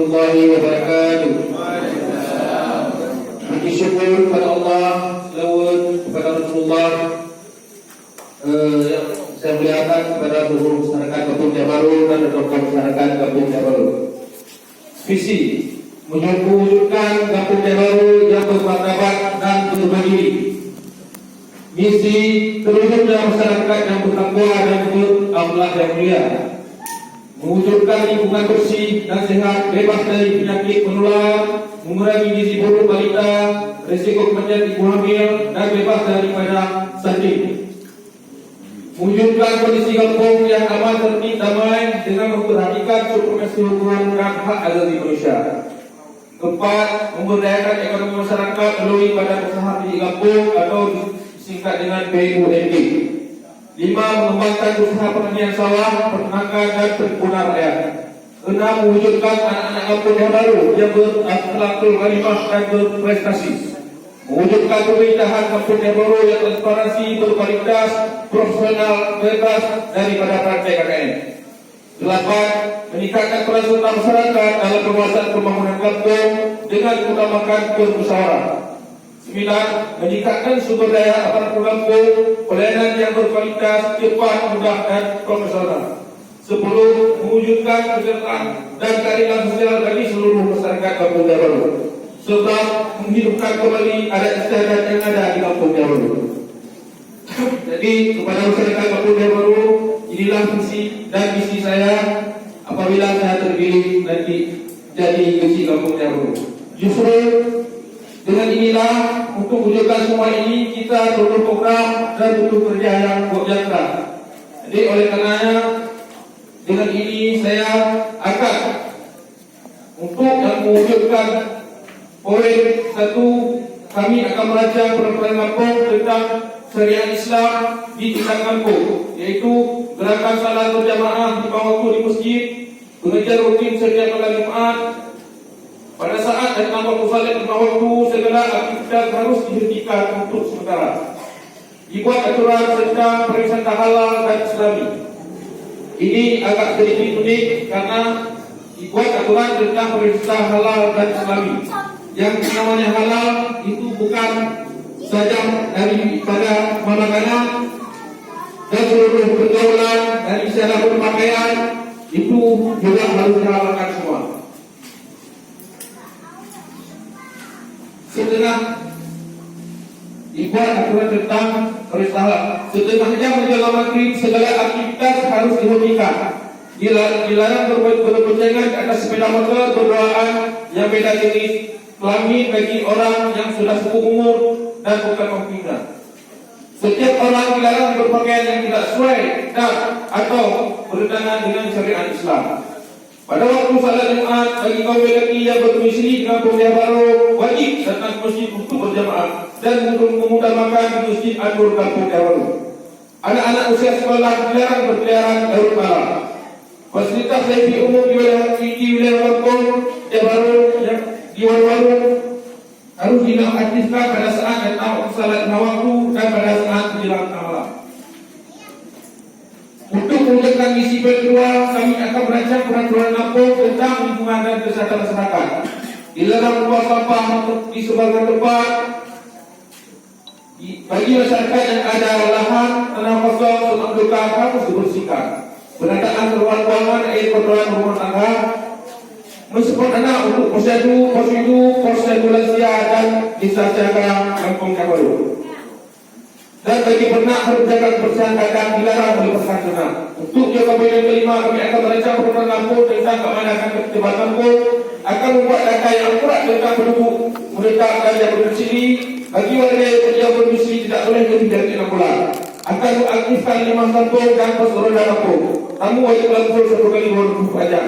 warahmatullahi wabarakatuh. Puji syukur kepada Allah, selawat kepada Rasulullah, yang saya muliakan kepada seluruh masyarakat Kampung Jaya Baru dan rekan masyarakat Kampung Jaya Baru. Visi mewujudkan Kampung Jaya Baru yang bermartabat dan berberdiri. Misi terwujudnya masyarakat yang bertakwa dan berakhlak yang mulia. Mewujudkan lingkungan bersih dan sehat, bebas dari penyakit menular, mengurangi gizi buruk balita, risiko kematian ibu hamil, dan bebas daripada stunting. Mewujudkan kondisi kampung yang aman, tertib, damai dengan memperhatikan supremasi hukum dan hak asasi manusia. Keempat, memberdayakan ekonomi masyarakat melalui badan usaha di kampung atau disingkat dengan BUMD. 5. Mengembangkan usaha pertanian sawah, peternakan dan perkebunan rakyat. 6. Mewujudkan anak-anak Kampung Jaya Baru yang berakhlakul karimah dan berprestasi. Mewujudkan pemerintahan Kampung Jaya Baru yang transparansi, berkualitas, profesional, bebas daripada praktek KKN. 8. Meningkatkan peran serta masyarakat dalam penguasaan pembangunan kampung dengan mengutamakan bermusyawarah. 9. Meningkatkan sumber daya aparat kampung, pelayanan yang berkualitas, cepat, mudah dan profesional. 10. Mewujudkan kesejahteraan dan keadilan sosial bagi seluruh masyarakat Kampung Jaya Baru. 11. Menghidupkan kembali adat istiadat yang ada di Kampung Jaya Baru. Jadi kepada masyarakat Kampung Jaya Baru, inilah visi dan misi saya apabila saya terpilih nanti jadi visi Kampung Jaya Baru. Justru dengan inilah untuk wujudkan semua ini kita perlu program dan butuh kerja yang berjangka. Jadi oleh karenanya dengan ini saya akan untuk yang mewujudkan poin 1, kami akan merancang peraturan kampung tentang syariat Islam di tingkat kampung, iaitu gerakan salat berjamaah di waktu di masjid, pengajian rutin setiap malam Jumaat. Pada saat dan waktu salat lima waktu, segala aktivitas harus dihentikan untuk sementara. Dibuat aturan tentang perwisata halal dan Islami. Ini agak sedikit unik karena dibuat aturan tentang perwisata halal dan Islami. Yang namanya halal itu bukan saja daripada makanan dan seluruh pergaulan dari cara berpakaian itu juga harus dihalalkan semua. Setengah dibuat aturan tentang perwisata. Setengahnya menjelang maghrib segala aktivitas harus dihentikan. Dilarang berboncengan di atas sepeda motor, berduaan yang beda jenis kelamin bagi orang yang sudah sepuh umur dan bukan pembina. Setiap orang dilarang berpakaian yang tidak sesuai dan atau bertentangan dengan syariat Islam. Pada waktu salat Jumaat, bagi kaum lelaki yang berdomisili di Kampung Jaya Baru wajib datang ke masjid untuk berjamaah dan untuk mengutamakan di Masjid An-Nur Kampung Jaya Baru. Anak-anak usia sekolah dilarang berkeliaran larut malam. Fasilitas wifi umum di wilayah Kampung Jaya Baru yang di warung harus dinonaktifkan pada saat datang salat waktu dan pada saat menjelang malam. Untuk mewujudkan misi kedua, kami akan merancang peraturan kampung tentang lingkungan dan kesehatan masyarakat. Dilarang membuang sampah di sebagian tempat. Bagi masyarakat yang ada lahan tanah kosong semak harus dibersihkan. Penataan ruang-ruangan air kotoran rumah tangga. Mensupport anak untuk posyandu, lansia dan desa siaga Kampung Jaya Baru. Dan bagi peternak harus jaga kebersihan kandang, dilarang melepaskan ternak. Untuk jangka pendek kelima, kami akan merancang program kampung tentang keamanan ketertiban kampung, akan membuat data yang akurat tentang penduduk mereka dan yang berdomisili. Bagi warga yang berdomisili tidak boleh lebih dari 6 bulan. Akan mengaktifkan 5 kampung dan pos ronda kampung. Tamu wajib lapor 1 kali 20 pajak.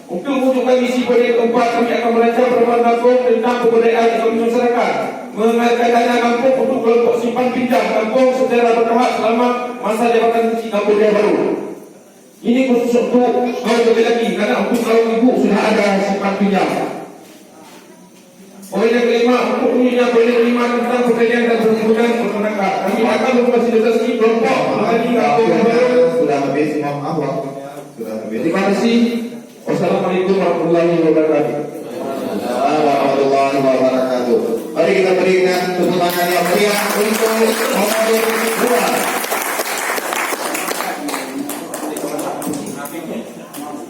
Untuk mewujudkan misi pada keempat, kami akan merancang program kampung tentang pemberdayaan ekonomi masyarakat, mengalirkan dana kampung untuk kelompok simpan pinjam kampung secara bertahap selama masa jabatan fungsi Kampung Jaya Baru. Ini khusus untuk kaum lelaki karena untuk kaum ibu sudah ada simpan pinjam. Poin yang kelima, untuk punya poin yang kelima tentang pekerjaan dan perkebunan peternakan. Kami akan memfasilitasi kelompok petani Kampung Jaya Baru. Sudah habis, mohon maaf waktunya sudah habis. Terima kasih. Wassalamualaikum warahmatullahi wabarakatuh. warahmatullahi wabarakatuh. Warahmatullahi wabarakatuh. Mari kita berikan tepuk tangan yang meriah untuk Muhammad Buah.